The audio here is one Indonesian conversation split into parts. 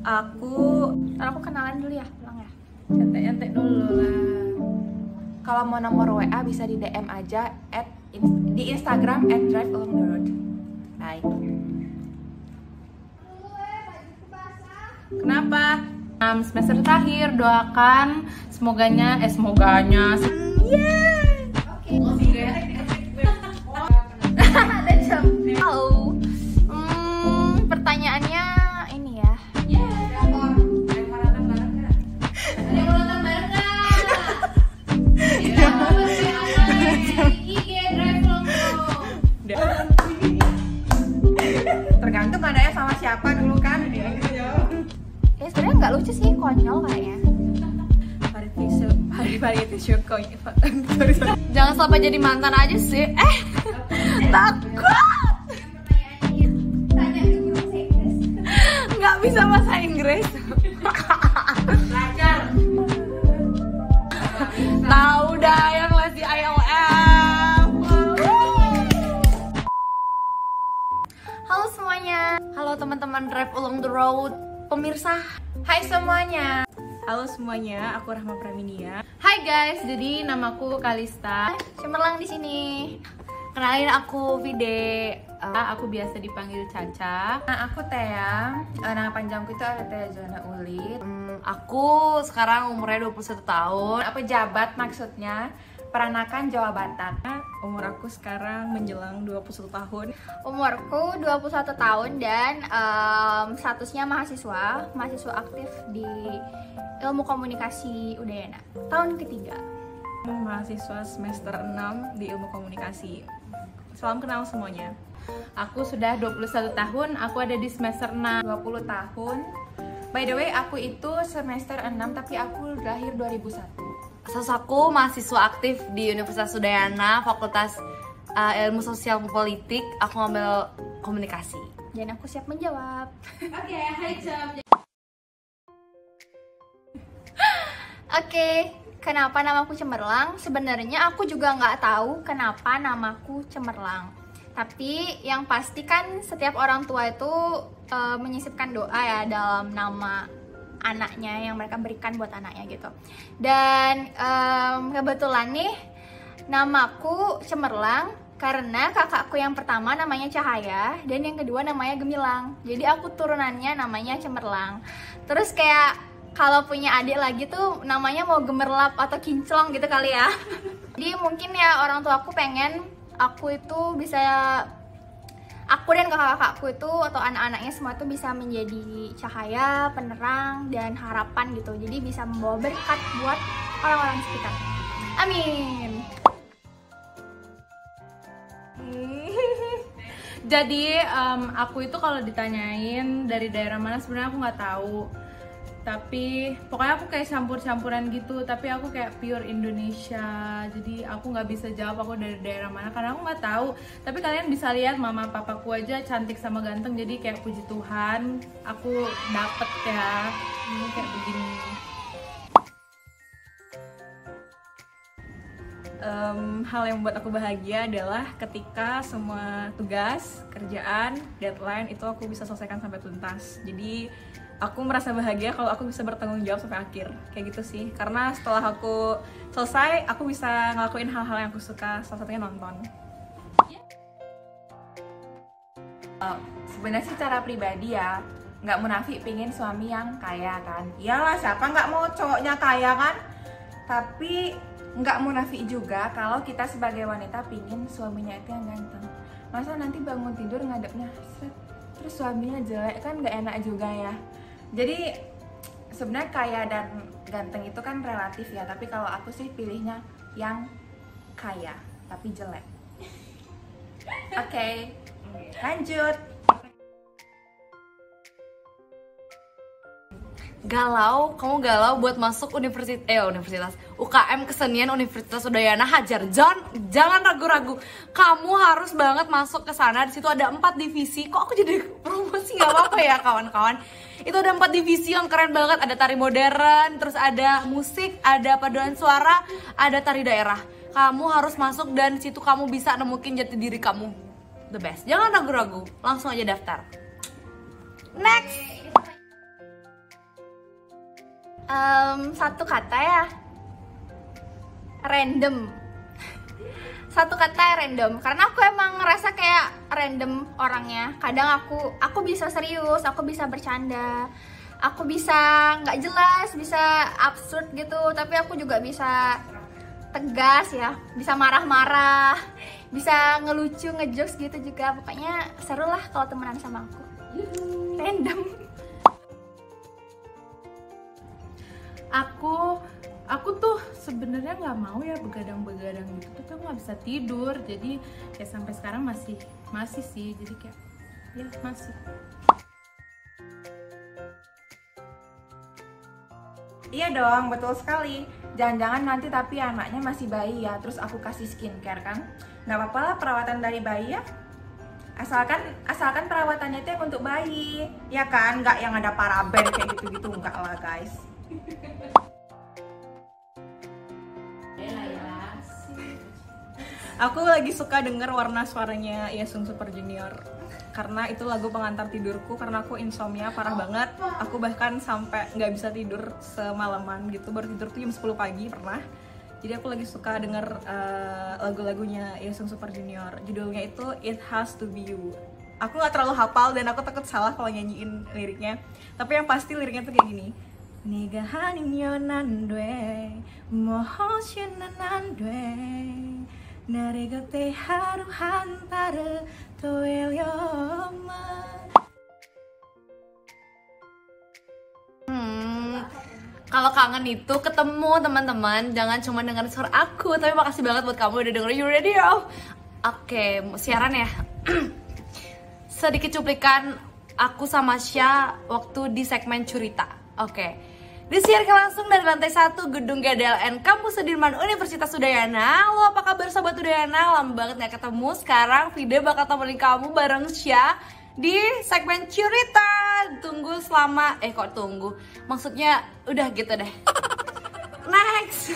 Ntar aku kenalan dulu ya, pulang ya. Nyantai-nyantai dulu lah. Kalau mau nomor WA bisa di DM aja di Instagram @drivealongtheroad. Bye. Kenapa? Semester terakhir, doakan semoganya. Halo. Pertanyaannya ini ya. Tergantung adanya sama siapa dulu kan. Ya sebenarnya nggak lucu sih, konyol kayaknya. Variety show konyol. Jangan sampai jadi mantan aja sih. Takut. Nggak bisa bahasa Inggris. Belajar. Tahu dah yang les di ILM. Halo semuanya. Halo teman-teman Drive Along the Road pemirsa. Hai semuanya. Halo semuanya, aku Rahma Praminia. Hai guys, jadi namaku Kalista. Cemerlang di sini. Kenalin aku Vide. Aku biasa dipanggil Caca. Nah, aku Thea. Nama panjangku itu ada Thea Zona Ulit. Aku sekarang umurnya 21 tahun. Pejabat maksudnya. Peranakan Jawa Barat. Umur aku sekarang menjelang 21 tahun. Umurku 21 tahun dan statusnya mahasiswa aktif di Ilmu Komunikasi Udayana tahun ketiga. Mahasiswa semester 6 di Ilmu Komunikasi. Salam kenal semuanya. Aku sudah 21 tahun, aku ada di semester 6. 20 tahun. By the way, aku itu semester 6 tapi aku lahir 2001. Aku mahasiswa aktif di Universitas Udayana, Fakultas Ilmu Sosial Politik. Aku ngambil komunikasi. Dan aku siap menjawab. Oke, hai Cem. Oke, kenapa namaku Cemerlang? Sebenarnya aku juga nggak tahu kenapa namaku Cemerlang. Tapi yang pasti kan setiap orang tua itu menyisipkan doa ya dalam nama anaknya yang mereka berikan buat anaknya gitu. Dan kebetulan nih namaku Cemerlang karena kakakku yang pertama namanya Cahaya dan yang kedua namanya Gemilang. Jadi aku turunannya namanya Cemerlang. Terus kayak kalau punya adik lagi tuh namanya mau Gemerlap atau Kinclong gitu kali ya. Jadi mungkin ya orang tua aku pengen aku itu bisa, aku dan kakak-kakakku itu atau anak-anaknya semua itu bisa menjadi cahaya, penerang, dan harapan gitu. Jadi bisa membawa berkat buat orang-orang di sekitar. Amin. Jadi aku itu kalau ditanyain dari daerah mana sebenarnya aku nggak tahu. Tapi pokoknya aku kayak campur-campuran gitu. Tapi aku kayak pure Indonesia. Jadi aku nggak bisa jawab aku dari daerah mana karena aku nggak tahu. Tapi kalian bisa lihat mama papaku aja cantik sama ganteng. Jadi kayak puji Tuhan aku dapet ya. Ini kayak begini. Hal yang membuat aku bahagia adalah ketika semua tugas, kerjaan, deadline itu aku bisa selesaikan sampai tuntas. Jadi aku merasa bahagia kalau aku bisa bertanggung jawab sampai akhir. Kayak gitu sih. Karena setelah aku selesai, aku bisa ngelakuin hal-hal yang aku suka. Salah satunya nonton. Sebenarnya secara pribadi ya nggak munafik pingin suami yang kaya kan. Iyalah, siapa nggak mau cowoknya kaya kan. Tapi nggak munafik juga kalau kita sebagai wanita pingin suaminya itu yang ganteng. Masa nanti bangun tidur ngadepnya terus suaminya jelek kan nggak enak juga ya. Jadi sebenarnya kaya dan ganteng itu kan relatif ya. Tapi kalau aku sih pilihnya yang kaya tapi jelek. Oke, lanjut. Kamu galau buat masuk universitas UKM Kesenian Universitas Udayana, hajar. Jangan ragu-ragu. Kamu harus banget masuk ke sana. Di situ ada 4 divisi. Kok aku jadi promosi nggak apa-apa ya kawan-kawan? Itu ada 4 divisi yang keren banget. Ada tari modern, terus ada musik, ada paduan suara, ada tari daerah. Kamu harus masuk dan di situ kamu bisa nemuin jati diri kamu the best. Jangan ragu-ragu. Langsung aja daftar. Next. Satu kata ya, random. Satu kata random, karena aku emang ngerasa kayak random orangnya. Kadang aku bisa serius, aku bisa bercanda, aku bisa nggak jelas, bisa absurd gitu, tapi aku juga bisa tegas ya, bisa marah-marah, bisa ngelucu, ngejokes gitu juga. Pokoknya seru lah kalau temenan sama aku. Random. Aku tuh sebenarnya nggak mau ya begadang-begadang gitu, tapi aku nggak bisa tidur, jadi ya sampai sekarang masih sih, jadi kayak ya masih. Iya dong, betul sekali. Jangan-jangan nanti tapi anaknya masih bayi ya, terus aku kasih skincare kan? Nggak apa-apa lah perawatan dari bayi ya. Asalkan perawatannya itu yang untuk bayi, ya kan? Nggak yang ada paraben kayak gitu-gitu, nggak lah guys. Aku lagi suka denger Warna suaranya Yesung Super Junior, karena itu lagu pengantar tidurku, karena aku insomnia parah banget. Aku bahkan sampai nggak bisa tidur semalaman gitu, baru tidur tuh jam 10 pagi pernah. Jadi aku lagi suka denger lagu-lagunya Yesung Super Junior. Judulnya itu It Has To Be You. Aku nggak terlalu hafal dan aku takut salah kalau nyanyiin liriknya, tapi yang pasti liriknya tuh kayak gini. Nega haninyo nandwe, moho shenanandwe, narega te haru hantare toelyoma. Kalau kangen itu ketemu teman-teman, jangan cuma dengar suara aku, tapi makasih banget buat kamu udah dengerin Your Radio. Oke, siaran ya. Sedikit cuplikan aku sama Sya waktu di segmen Curita. Oke. Disiarkan langsung dari lantai 1 Gedung GDLN Kampus Sudirman Universitas Udayana. Halo, apa kabar sobat Udayana? Lama banget gak ketemu. Sekarang Vide bakal temenin kamu bareng Sya di segmen Curita. Tunggu selama kok tunggu, maksudnya udah gitu deh. Next.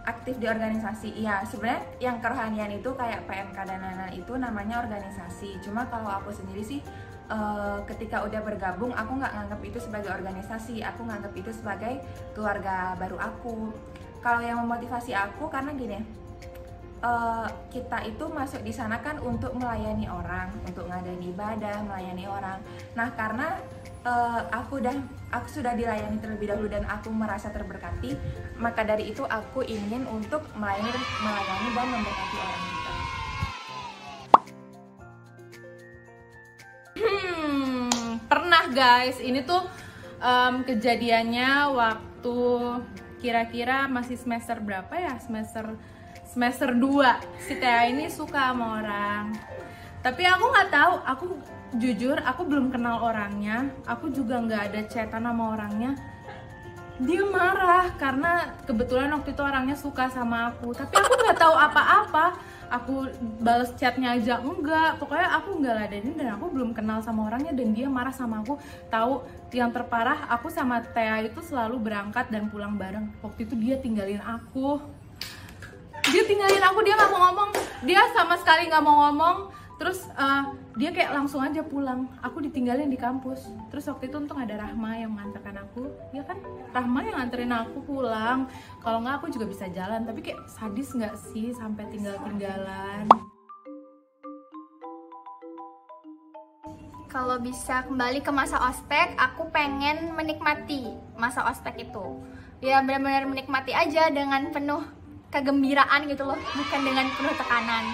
Aktif di organisasi. Iya, sebenarnya yang kerohanian itu kayak PMK dan lain-lain itu namanya organisasi. Cuma kalau aku sendiri sih ketika udah bergabung, aku nggak nganggap itu sebagai organisasi, aku nganggap itu sebagai keluarga baru aku. Kalau yang memotivasi aku karena gini, kita itu masuk di sana kan untuk melayani orang, untuk ngadain ibadah, melayani orang. Nah, karena aku sudah dilayani terlebih dahulu dan aku merasa terberkati, maka dari itu aku ingin untuk melayani dan memberkati orang juga. Pernah guys, ini tuh kejadiannya waktu kira-kira masih semester berapa ya? Semester 2. Si Tia ini suka sama orang. Tapi aku nggak tahu, aku jujur aku belum kenal orangnya. Aku juga nggak ada chatan sama orangnya. Dia marah karena kebetulan waktu itu orangnya suka sama aku. Tapi aku nggak tahu apa-apa. Aku balas chatnya aja enggak, pokoknya aku nggak ladenin dan aku belum kenal sama orangnya dan dia marah sama aku. Tahu yang terparah, aku sama Thea itu selalu berangkat dan pulang bareng. Waktu itu dia tinggalin aku, dia nggak mau ngomong, dia sama sekali nggak mau ngomong. Terus dia kayak langsung aja pulang, aku ditinggalin di kampus. Terus waktu itu untung ada Rahma yang mengantarkan aku, ya kan, Rahma yang nganterin aku pulang. Kalau nggak aku juga bisa jalan, tapi kayak sadis nggak sih sampai tinggal-tinggalan. Kalau bisa kembali ke masa ospek, aku pengen menikmati masa ospek itu. Ya benar-benar menikmati aja dengan penuh kegembiraan gitu loh, bukan dengan penuh tekanan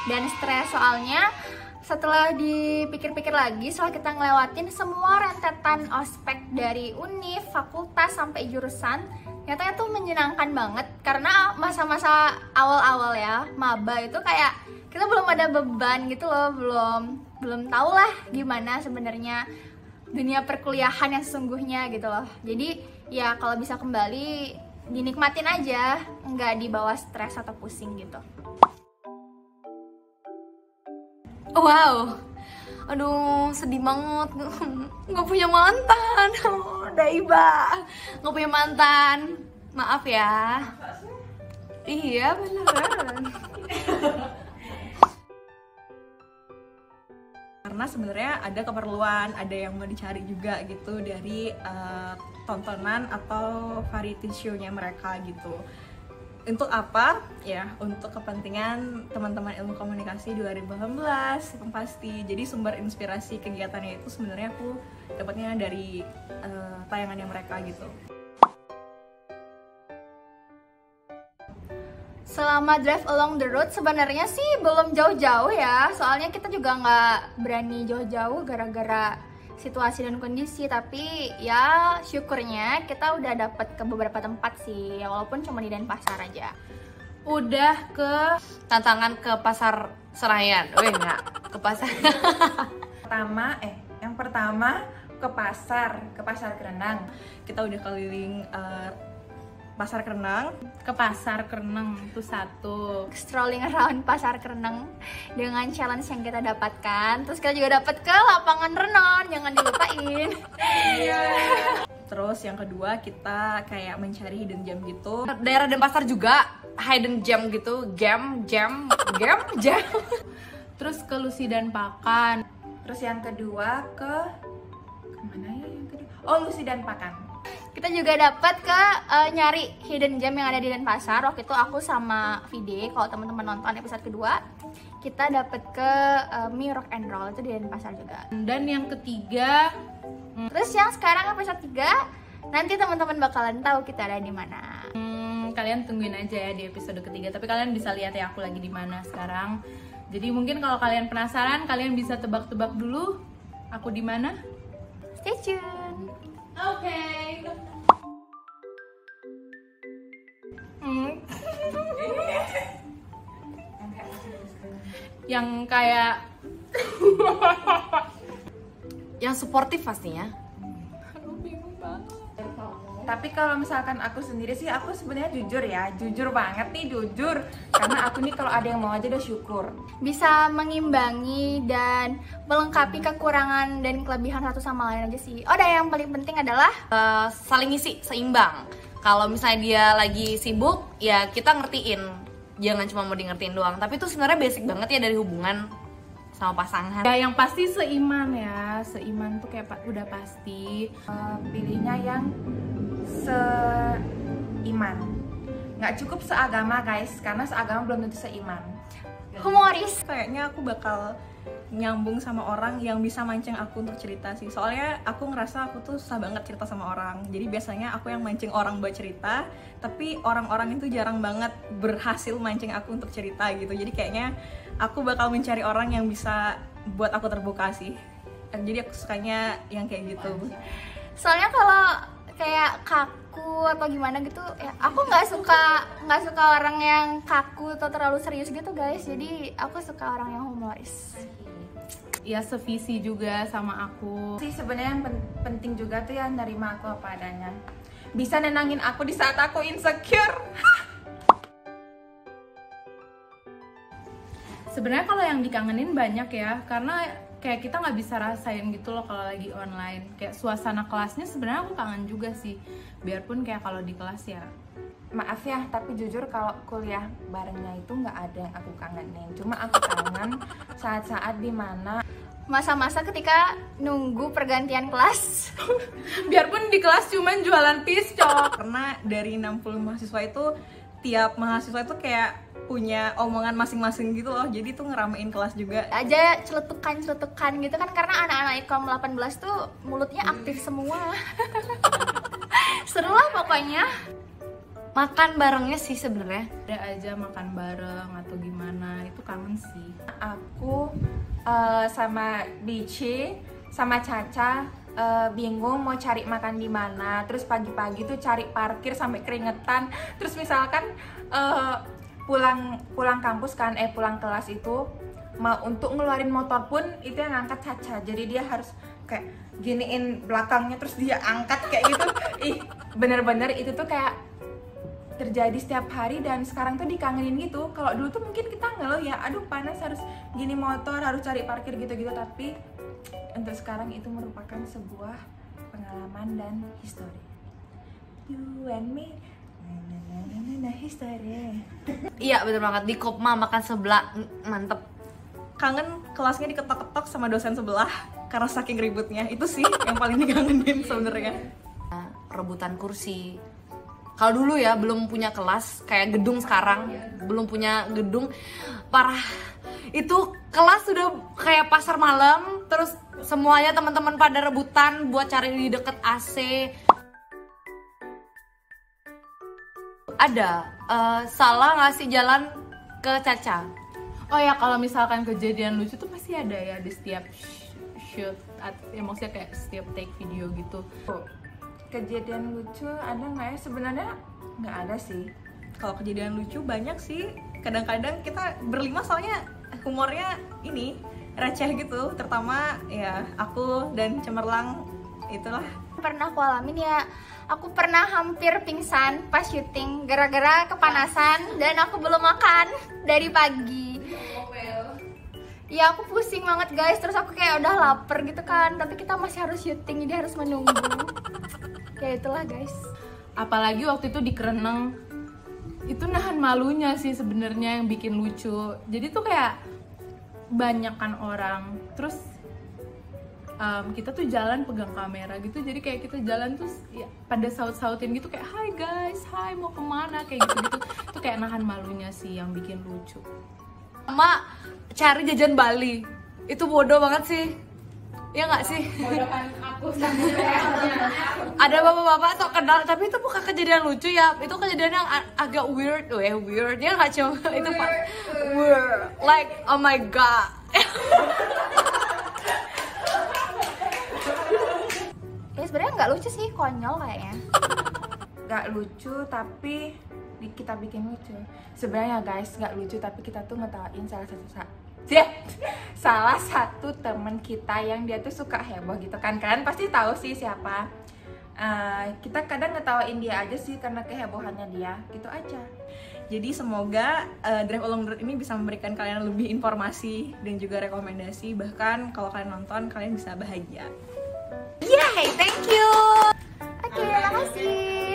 dan stres. Soalnya setelah dipikir-pikir lagi, setelah kita ngelewatin semua rentetan ospek dari univ, fakultas, sampai jurusan, ternyata itu menyenangkan banget. Karena masa-masa awal-awal ya, maba itu kayak kita belum ada beban gitu loh, belum tahu lah gimana sebenarnya dunia perkuliahan yang sesungguhnya gitu loh. Jadi ya kalau bisa kembali, dinikmatin aja, nggak dibawa stres atau pusing gitu. Wow, aduh sedih banget, nggak punya mantan. Daiba, nggak punya mantan, maaf ya. Iya beneran. Karena karena sebenarnya ada keperluan, ada yang mau dicari juga gitu dari tontonan atau variety show-nya mereka gitu. Untuk apa? Ya, untuk kepentingan teman-teman ilmu komunikasi 2018 yang pasti. Jadi sumber inspirasi kegiatannya itu sebenarnya aku dapatnya dari tayangannya mereka gitu. Selama drive along the road sebenarnya sih belum jauh-jauh ya, soalnya kita juga nggak berani jauh-jauh gara-gara situasi dan kondisi. Tapi ya syukurnya kita udah dapet ke beberapa tempat sih, walaupun cuma di Denpasar aja. Udah ke Tantangan ke pasar Senayan. Enggak, ke pasar. Yang pertama ke pasar Kerenang. Kita udah keliling pasar Kerenang. ke pasar Kerenang itu satu. Strolling around pasar Kerenang dengan challenge yang kita dapatkan. Terus kita juga dapat ke lapangan renang, jangan dilupain. Terus yang kedua kita kayak mencari hidden gem gitu. Daerah Denpasar juga hidden gem gitu, jam. Terus ke Lucy dan Pakan. Terus yang kedua ke kemana ya yang kedua? Oh, Lucy dan Pakan. Kita juga dapat ke nyari hidden gem yang ada di Denpasar. Waktu itu aku sama Vide, kalau teman-teman nonton episode kedua, kita dapat ke Mi Rock and Roll, itu di Denpasar juga. Dan yang ketiga, Terus yang sekarang episode 3, nanti teman-teman bakalan tahu kita ada di mana. kalian tungguin aja ya di episode ketiga. Tapi kalian bisa lihat ya aku lagi di mana sekarang. Jadi mungkin kalau kalian penasaran, kalian bisa tebak-tebak dulu aku di mana. Stay tune. Oke. Yang kayak Yang suportif pastinya. Tapi kalau misalkan aku sendiri sih, aku sebenarnya jujur banget nih, jujur. Karena aku nih kalau ada yang mau aja udah syukur. Bisa mengimbangi dan melengkapi kekurangan dan kelebihan satu sama lain aja sih. Oh, dan yang paling penting adalah Saling ngisi, seimbang. Kalau misalnya dia lagi sibuk, ya kita ngertiin. Jangan cuma mau di ngertiin doang. Tapi itu sebenarnya basic banget ya dari hubungan sama pasangan. ya yang pasti seiman ya. Seiman tuh kayak udah pasti. Pilihnya yang seiman. Nggak cukup seagama guys, karena seagama belum tentu seiman. humoris. Kayaknya aku bakal nyambung sama orang yang bisa mancing aku untuk cerita sih. Soalnya aku ngerasa aku tuh susah banget cerita sama orang. Jadi biasanya aku yang mancing orang buat cerita, tapi orang-orang itu jarang banget berhasil mancing aku untuk cerita gitu. Jadi kayaknya aku bakal mencari orang yang bisa buat aku terbuka sih. Jadi aku sukanya yang kayak gitu. Soalnya kalau kayak kaku atau gimana gitu, ya aku nggak suka orang yang kaku atau terlalu serius gitu guys. Jadi aku suka orang yang humoris. Ya sevisi juga sama aku. Sih sebenarnya yang penting juga tuh ya nerima aku apa adanya. Bisa nenangin aku di saat aku insecure. Sebenarnya kalau yang dikangenin banyak ya, karena kayak kita nggak bisa rasain gitu loh kalau lagi online. Kayak suasana kelasnya sebenarnya aku kangen juga sih. Biarpun kayak kalau di kelas ya. Maaf ya, tapi jujur kalau kuliah barengnya itu nggak ada yang aku kangenin. Cuma aku kangen saat-saat dimana Masa-masa ketika nunggu pergantian kelas. Biarpun di kelas cuman jualan piscok. Karena dari 60 mahasiswa itu, tiap mahasiswa itu kayak punya omongan masing-masing gitu loh. Jadi tuh ngeramein kelas juga. Aja celetukan gitu kan, karena anak-anak Ikom 18 tuh mulutnya aktif semua. Seru lah pokoknya. Makan barengnya sih sebenarnya. Ada aja makan bareng atau gimana, itu kangen sih. aku sama Bici sama Caca bingung mau cari makan di mana. Terus pagi-pagi tuh cari parkir sampai keringetan. Terus misalkan pulang kampus kan, pulang kelas itu untuk ngeluarin motor pun itu yang ngangkat Caca. Jadi dia harus kayak giniin belakangnya terus dia angkat kayak gitu. Ih, bener-bener itu tuh kayak terjadi setiap hari dan sekarang tuh dikangenin gitu. Kalau dulu tuh mungkin kita ngeluh ya, aduh panas harus gini motor, harus cari parkir gitu-gitu. Tapi untuk sekarang itu merupakan sebuah pengalaman dan histori. You and me, history. Iya bener banget, di Kopma makan sebelah mantep. kangen kelasnya diketok-ketok sama dosen sebelah karena saking ributnya. Itu sih yang paling dikangenin sebenarnya. Rebutan kursi. Kalau dulu ya belum punya kelas kayak gedung sekarang, belum punya gedung, parah. Itu kelas sudah kayak pasar malam, terus semuanya teman-teman pada rebutan buat cari di deket AC. Ada salah ngasih jalan ke Caca. Oh ya, kalau misalkan kejadian lucu tuh pasti ada ya di setiap shoot, ya maksudnya kayak setiap take video gitu. Kejadian lucu ada nggak ya? Sebenarnya nggak ada sih. Kalau kejadian lucu banyak sih. Kadang-kadang kita berlima soalnya humornya ini receh gitu. Terutama ya aku dan Cemerlang, itulah. Pernah aku alamin ya, aku pernah hampir pingsan pas syuting gara-gara kepanasan dan aku belum makan dari pagi. Ya aku pusing banget guys, terus aku kayak udah lapar gitu kan, tapi kita masih harus syuting jadi harus menunggu. Ya itulah guys. Apalagi waktu itu di Kereneng, itu nahan malunya sih sebenarnya yang bikin lucu. Jadi tuh kayak banyak kan orang, terus kita tuh jalan pegang kamera gitu, jadi kayak kita jalan terus ya, pada saut-sautin gitu kayak hai guys, hai mau kemana, kayak gitu-gitu. Itu kayak nahan malunya sih yang bikin lucu. Sama cari jajan Bali, itu bodoh banget sih, ya nggak sih? Ada bapak-bapak sok kenal, tapi itu bukan kejadian lucu ya, itu kejadian yang agak weird, weird ya nggak cuma itu pak, weird, like oh my god. Ya sebenarnya nggak lucu sih, konyol kayaknya. Nggak lucu tapi kita bikin lucu. Sebenarnya guys nggak lucu tapi kita tuh ngetawain salah satu temen kita yang dia tuh suka heboh gitu kan. Kalian pasti tahu sih siapa. Kita kadang ngetawain dia aja sih karena kehebohannya dia, gitu aja. Jadi semoga Drive Along the Road ini bisa memberikan kalian lebih informasi dan juga rekomendasi. Bahkan kalau kalian nonton, kalian bisa bahagia. Yay, thank you. Oke, makasih.